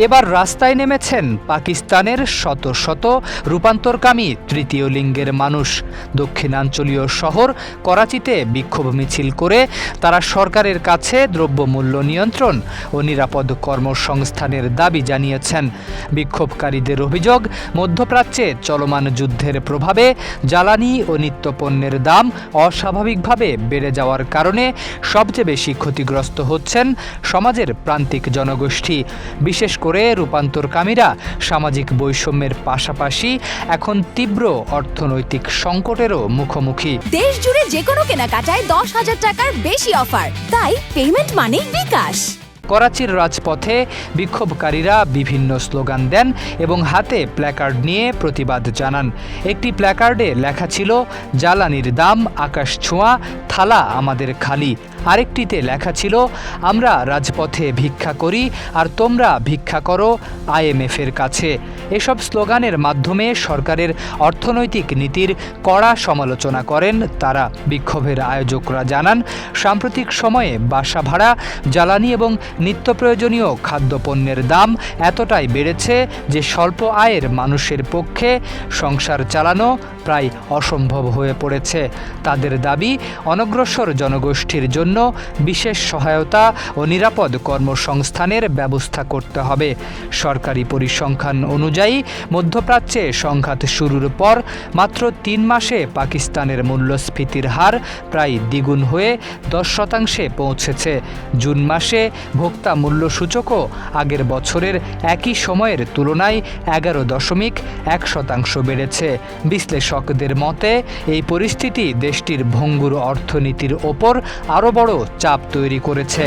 এবার রাস্তায় নেমেছেন পাকিস্তানের শত শত রূপান্তরকামী তৃতীয় লিঙ্গের মানুষ। দক্ষিণাঞ্চলীয় শহর করাচিতে বিক্ষোভ মিছিল করে তারা সরকারের কাছে দ্রব্যমূল্য নিয়ন্ত্রণ ও নিরাপদ কর্মসংস্থানের দাবি জানিয়েছেন। বিক্ষোভকারীদের অভিযোগ, মধ্যপ্রাচ্যে চলমান যুদ্ধের প্রভাবে জ্বালানি ও নিত্যপণ্যের দাম অস্বাভাবিকভাবে বেড়ে যাওয়ার কারণে সবচেয়ে বেশি ক্ষতিগ্রস্ত হচ্ছেন সমাজের প্রান্তিক জনগোষ্ঠী। বিশেষ করে রূপান্তরকামীরা সামাজিক বৈষম্যের পাশাপাশি এখন তীব্র অর্থনৈতিক সংকটেরও মুখোমুখি। দেশ জুড়ে যে কোনো কেনাকাটায় 10,000 টাকার বেশি অফার, তাই পেমেন্ট মানেই বিকাশ। করাচির রাজপথে বিক্ষোভকারীরা বিভিন্ন স্লোগান দেন এবং হাতে প্ল্যাকার্ড নিয়ে প্রতিবাদ জানান। একটি প্ল্যাকার্ডে লেখা ছিল, জ্বালানির দাম আকাশ ছোঁয়া, থালা আমাদের খালি। আরেকটিতে লেখা ছিল, আমরা রাজপথে ভিক্ষা করি আর তোমরা ভিক্ষা করো IMF-এর কাছে। এসব স্লোগানের মাধ্যমে সরকারের অর্থনৈতিক নীতির কড়া সমালোচনা করেন তারা। বিক্ষোভের আয়োজকরা জানান, সাম্প্রতিক সময়ে বাসা ভাড়া, জ্বালানি এবং নিত্য প্রয়োজনীয় খাদ্যপণ্যের দাম এতটাই বেড়েছে যে স্বল্প আয়ের মানুষের পক্ষে সংসার চালানো প্রায় অসম্ভব হয়ে পড়েছে। তাদের দাবি, অনগ্রসর জনগোষ্ঠীর জন্য বিশেষ সহায়তা ও নিরাপদ কর্মসংস্থানের ব্যবস্থা করতে হবে। সরকারি পরিসংখ্যান অনুযায়ী মধ্যপ্রাচ্যে সংঘাত শুরুর পর মাত্র 3 মাসে পাকিস্তানের মূল্যস্ফীতির হার প্রায় দ্বিগুণ হয়ে 10% পৌঁছেছে। জুন মাসে ভোক্তা মূল্য সূচকও আগের বছরের একই সময়ের তুলনায় 11.1% বেড়েছে। বিশ্লেষকদের মতে এই পরিস্থিতি দেশটির ভঙ্গুর অর্থনীতির ওপর আরও বড় চাপ তৈরি করেছে।